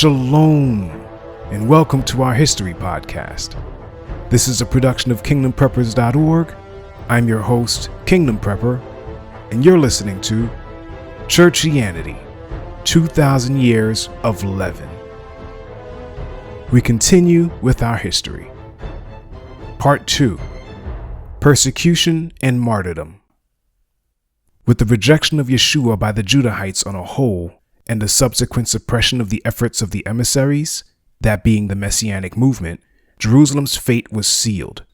Shalom, and welcome to our History Podcast. This is a production of KingdomPreppers.org. I'm your host, Kingdom Prepper, and you're listening to Churchianity, 2,000 Years of Leaven. We continue with our history. Part 2, Persecution and Martyrdom. With the rejection of Yeshua by the Judahites on a whole, and the subsequent suppression of the efforts of the emissaries, that being the Messianic movement, Jerusalem's fate was sealed.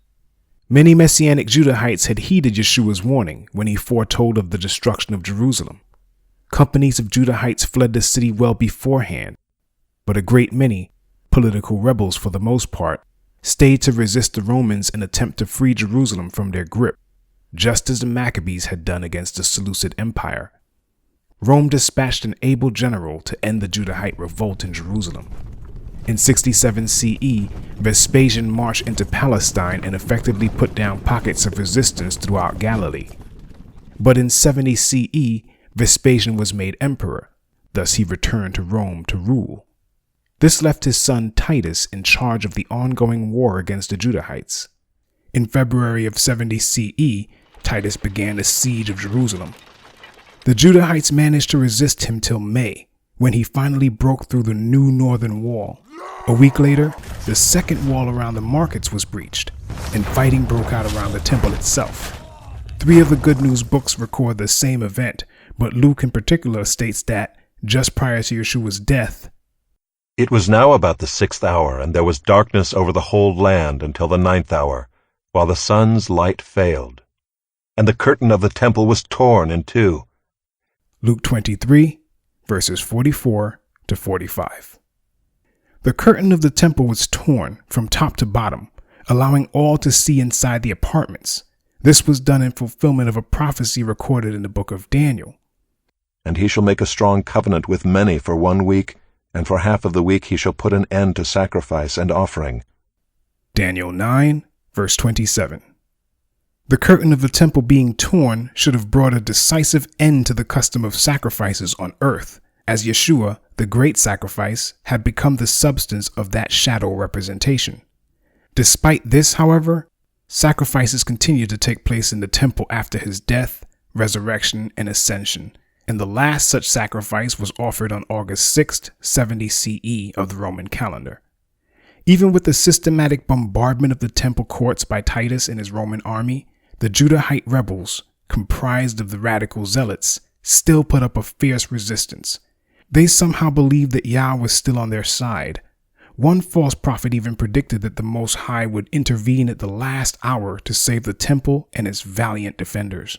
Many Messianic Judahites had heeded Yeshua's warning when he foretold of the destruction of Jerusalem. Companies of Judahites fled the city well beforehand, but a great many, political rebels for the most part, stayed to resist the Romans and attempt to free Jerusalem from their grip, just as the Maccabees had done against the Seleucid Empire. Rome dispatched an able general to end the Judahite revolt in Jerusalem. In 67 CE, Vespasian marched into Palestine and effectively put down pockets of resistance throughout Galilee. But in 70 CE, Vespasian was made emperor, thus he returned to Rome to rule. This left his son Titus in charge of the ongoing war against the Judahites. In February of 70 CE, Titus began the siege of Jerusalem. The Judahites managed to resist him till May, when he finally broke through the new northern wall. A week later, the second wall around the markets was breached, and fighting broke out around the temple itself. 3 of the Good News books record the same event, but Luke in particular states that, just prior to Yeshua's death, "It was now about the 6th hour, and there was darkness over the whole land until the 9th hour, while the sun's light failed. And the curtain of the temple was torn in two." Luke 23, verses 44 to 45. The curtain of the temple was torn from top to bottom, allowing all to see inside the apartments. This was done in fulfillment of a prophecy recorded in the book of Daniel. "And he shall make a strong covenant with many for 1 week, and for half of the week he shall put an end to sacrifice and offering." Daniel 9, verse 27. The curtain of the temple being torn should have brought a decisive end to the custom of sacrifices on earth, as Yeshua, the great sacrifice, had become the substance of that shadow representation. Despite this, however, sacrifices continued to take place in the temple after his death, resurrection, and ascension, and the last such sacrifice was offered on August 6th, 70 CE of the Roman calendar. Even with the systematic bombardment of the temple courts by Titus and his Roman army, the Judahite rebels, comprised of the radical zealots, still put up a fierce resistance. They somehow believed that Yah was still on their side. One false prophet even predicted that the Most High would intervene at the last hour to save the temple and its valiant defenders.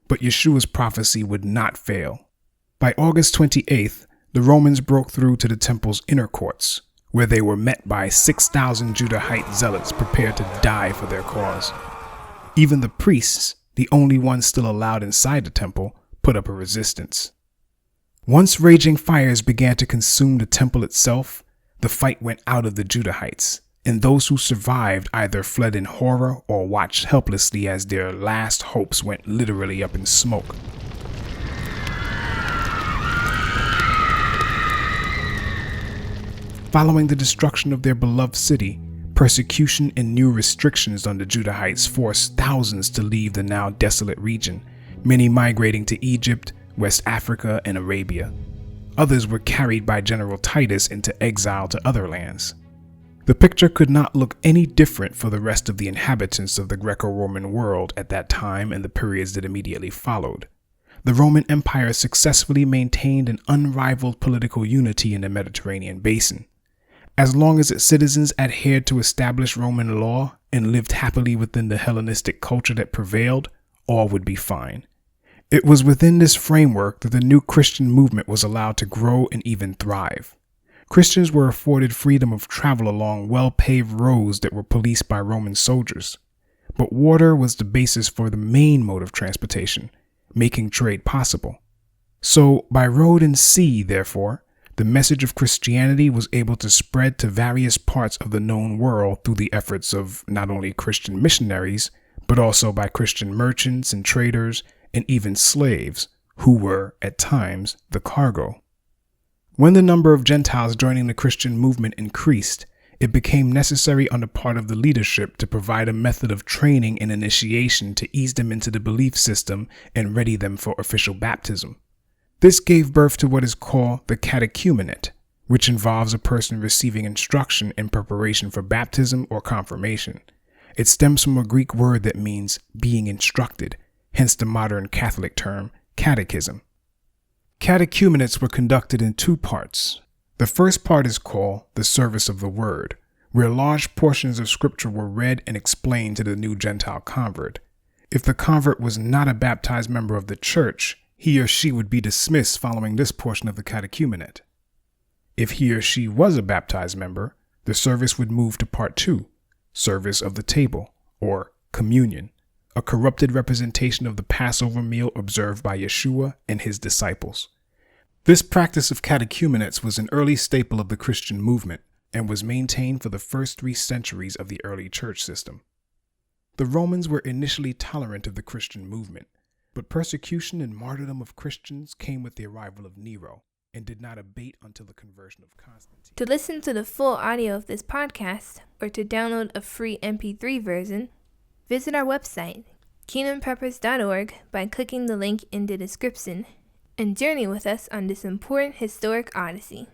But Yeshua's prophecy would not fail. By August 28th, the Romans broke through to the temple's inner courts, where they were met by 6,000 Judahite zealots prepared to die for their cause. Even the priests, the only ones still allowed inside the temple, put up a resistance. Once raging fires began to consume the temple itself, the fight went out of the Judahites, and those who survived either fled in horror or watched helplessly as their last hopes went literally up in smoke. Following the destruction of their beloved city, persecution and new restrictions on the Judahites forced thousands to leave the now desolate region, many migrating to Egypt, West Africa, and Arabia. Others were carried by General Titus into exile to other lands. The picture could not look any different for the rest of the inhabitants of the Greco-Roman world at that time and the periods that immediately followed. The Roman Empire successfully maintained an unrivaled political unity in the Mediterranean basin. As long as its citizens adhered to established Roman law and lived happily within the Hellenistic culture that prevailed, all would be fine. It was within this framework that the new Christian movement was allowed to grow and even thrive. Christians were afforded freedom of travel along well-paved roads that were policed by Roman soldiers. But water was the basis for the main mode of transportation, making trade possible. So, by road and sea, therefore, the message of Christianity was able to spread to various parts of the known world through the efforts of not only Christian missionaries, but also by Christian merchants and traders and even slaves, who were, at times, the cargo. When the number of Gentiles joining the Christian movement increased, it became necessary on the part of the leadership to provide a method of training and initiation to ease them into the belief system and ready them for official baptism. This gave birth to what is called the catechumenate, which involves a person receiving instruction in preparation for baptism or confirmation. It stems from a Greek word that means being instructed, hence the modern Catholic term catechism. Catechumenates were conducted in two parts. The first part is called the service of the word, where large portions of scripture were read and explained to the new Gentile convert. If the convert was not a baptized member of the church, he or she would be dismissed following this portion of the catechumenate. If he or she was a baptized member, the service would move to part 2, service of the table, or communion, a corrupted representation of the Passover meal observed by Yeshua and his disciples. This practice of catechumenates was an early staple of the Christian movement and was maintained for the first 3 centuries of the early church system. The Romans were initially tolerant of the Christian movement, but persecution and martyrdom of Christians came with the arrival of Nero and did not abate until the conversion of Constantine. To listen to the full audio of this podcast or to download a free MP3 version, visit our website, kingdompreppers.org, by clicking the link in the description, and journey with us on this important historic odyssey.